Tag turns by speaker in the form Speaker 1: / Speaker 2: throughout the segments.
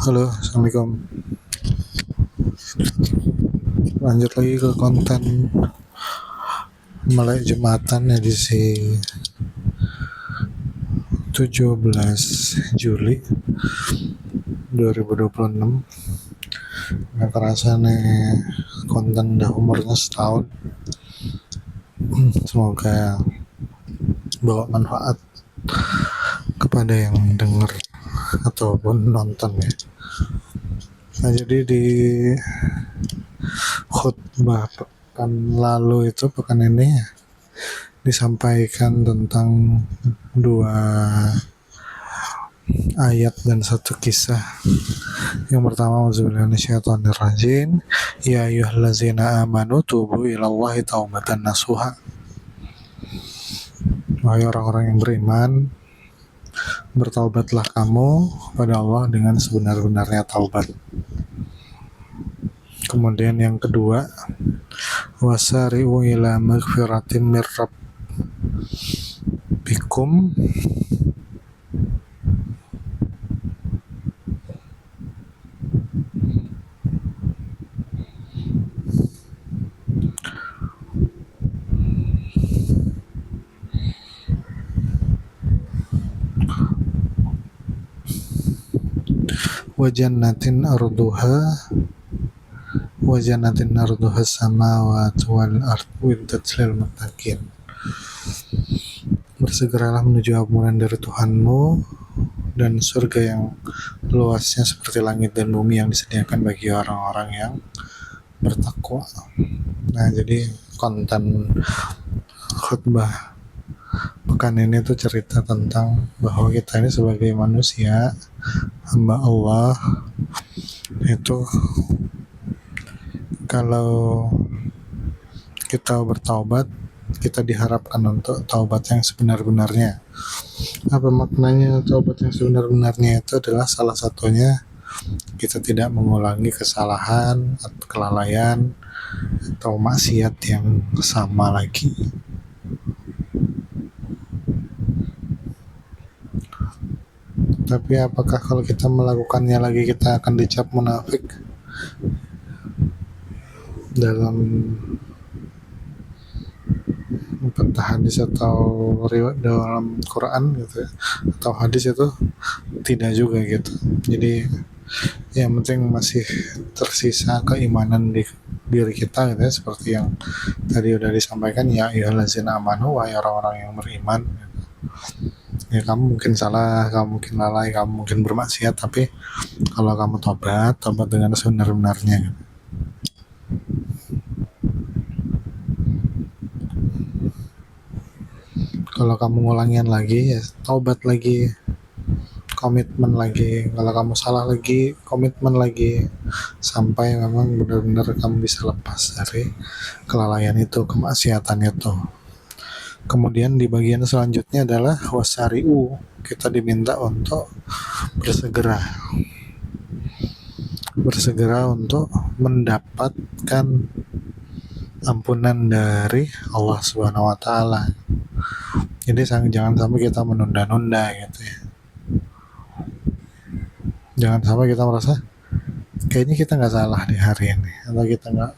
Speaker 1: Halo, Assalamualaikum. Lanjut lagi ke konten Melek Jumatan edisi 17 Juli 2026. Nggak kerasa nih konten udah umurnya setahun. Semoga bawa manfaat kepada yang denger ataupun nonton ya. Nah, jadi di khutbah pekan lalu itu, pekan ini disampaikan tentang dua ayat dan satu kisah. Yang pertama, auzubillahi minasyaitonirrajim, ya ayyuhallazina amanu tubu ilallahi taubatan nasuha. Wahai orang-orang yang beriman, bertaubatlah kamu kepada Allah dengan sebenar-benarnya taubat. Kemudian yang kedua, wasari'u ila maghfiratin mir rabbikum wa jannatin arduha samawati wal ardu widdat lil muttaqin. Bersegeralah menuju ampunan dari Tuhanmu dan surga yang luasnya seperti langit dan bumi yang disediakan bagi orang-orang yang bertakwa. Nah, jadi konten khutbah pekan ini tuh cerita tentang bahwa kita ini sebagai manusia, hamba Allah, itu kalau kita bertaubat, kita diharapkan untuk taubat yang sebenar-benarnya. Apa maknanya taubat yang sebenar-benarnya? Itu adalah salah satunya kita tidak mengulangi kesalahan atau kelalaian atau maksiat yang sama lagi. Tapi apakah kalau kita melakukannya lagi kita akan dicap munafik? Dalam entah hadis atau riwayat dalam Quran gitu ya, atau hadis itu tidak juga gitu. Jadi yang penting masih tersisa keimanan di diri kita gitu ya, seperti yang tadi udah disampaikan, ya ayyuhallazina amanu, wahai orang-orang yang beriman. Ya, kamu mungkin salah, kamu mungkin lalai, kamu mungkin bermaksiat, tapi kalau kamu tobat dengan sebenar-benarnya gitu. Kalau kamu ngulangian lagi, ya taubat lagi, komitmen lagi. Kalau kamu salah lagi, komitmen lagi, sampai memang benar-benar kamu bisa lepas dari kelalaian itu, kemaksiatan itu. Kemudian di bagian selanjutnya adalah wasari'u, kita diminta untuk bersegera untuk mendapatkan ampunan dari Allah Subhanahu wa taala. Jadi jangan sampai kita menunda-nunda gitu ya. Jangan sampai kita merasa kayaknya kita nggak salah di hari ini, atau kita nggak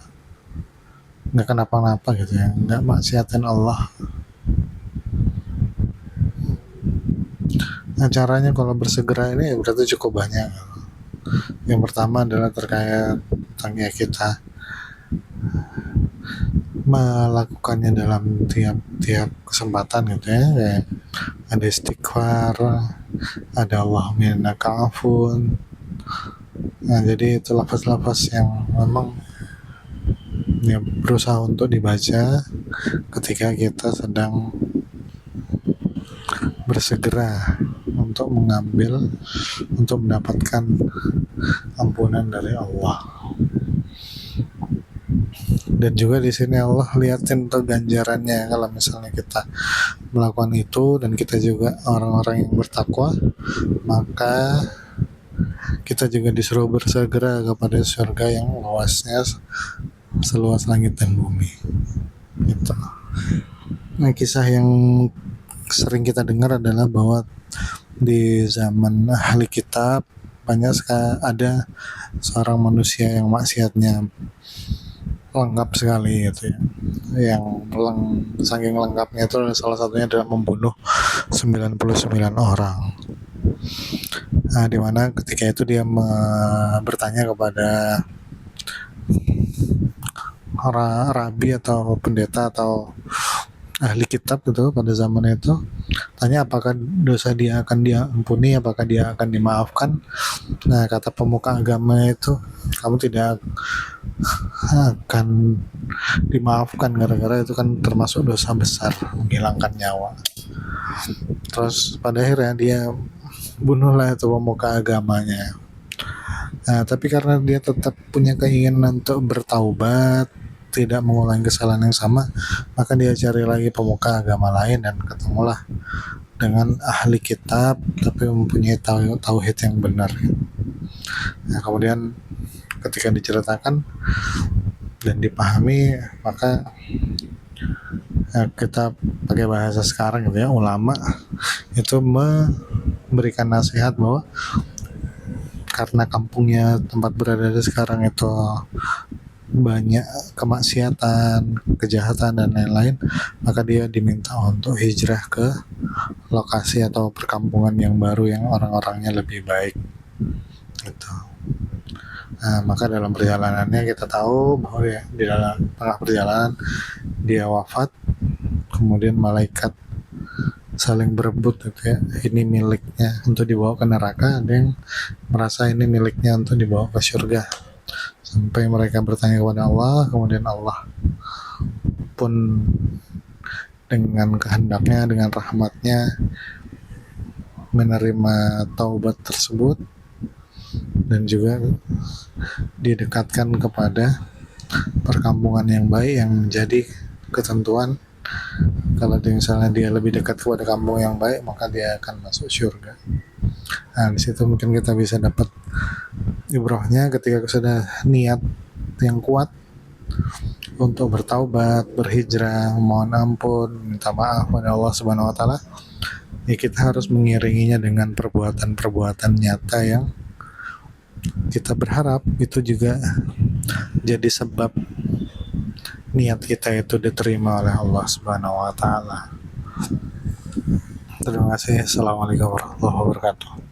Speaker 1: kenapa-napa gitu ya, nggak maksiatin Allah. Nah, caranya kalau bersegera ini berarti cukup banyak. Yang pertama adalah terkait tentang kita melakukannya dalam tiap kesempatan gitu ya, kayak ada istighfar, ada Allahumma innaka afun. Nah, jadi itu lafaz-lafaz yang memang ya berusaha untuk dibaca ketika kita sedang bersegera untuk mendapatkan ampunan dari Allah. Dan juga di sini Allah liatin tuh ganjarannya, kalau misalnya kita melakukan itu dan kita juga orang-orang yang bertakwa, maka kita juga disuruh bersegera kepada surga yang luasnya seluas langit dan bumi. Gitu. Nah, kisah yang sering kita dengar adalah bahwa di zaman ahli kitab ada seorang manusia yang maksiatnya lengkap sekali gitu ya, yang saking lengkapnya itu salah satunya adalah membunuh 99 orang. Nah, dimana ketika itu dia bertanya kepada orang rabi atau pendeta atau ahli kitab gitu pada zaman itu, tanya apakah dosa dia akan diampuni, apakah dia akan dimaafkan. Nah, kata pemuka agama itu, kamu tidak akan dimaafkan gara-gara itu kan termasuk dosa besar, menghilangkan nyawa. Terus pada akhirnya dia bunuhlah itu pemuka agamanya. Nah, tapi karena dia tetap punya keinginan untuk bertaubat, tidak mengulangi kesalahan yang sama, maka dia cari lagi pemuka agama lain dan ketemulah dengan ahli kitab tapi mempunyai tauhid yang benar. Nah, kemudian ketika diceritakan dan dipahami, maka kita pakai bahasa sekarang gitu ya, ulama itu memberikan nasihat bahwa karena kampungnya tempat berada sekarang itu banyak kemaksiatan, kejahatan dan lain-lain, maka dia diminta untuk hijrah ke lokasi atau perkampungan yang baru yang orang-orangnya lebih baik gitu. Nah, maka dalam perjalanannya kita tahu bahwa ya, di dalam tengah perjalanan dia wafat, kemudian malaikat saling berebut gitu ya, ini miliknya untuk dibawa ke neraka, ada yang merasa ini miliknya untuk dibawa ke surga, sampai mereka bertanya kepada Allah, kemudian Allah pun dengan kehendaknya, dengan rahmatnya menerima taubat tersebut dan juga didekatkan kepada perkampungan yang baik yang menjadi ketentuan. Kalau misalnya dia lebih dekat kepada kampung yang baik, maka dia akan masuk surga. Nah, di situ mungkin kita bisa dapat ibrahnya ketika sudah niat yang kuat untuk bertaubat, berhijrah, mohon ampun, minta maaf pada Allah Subhanahu wa taala, ya kita harus mengiringinya dengan perbuatan-perbuatan nyata yang kita berharap itu juga jadi sebab niat kita itu diterima oleh Allah Subhanahu wa taala. Terima kasih. Assalamualaikum warahmatullahi wabarakatuh.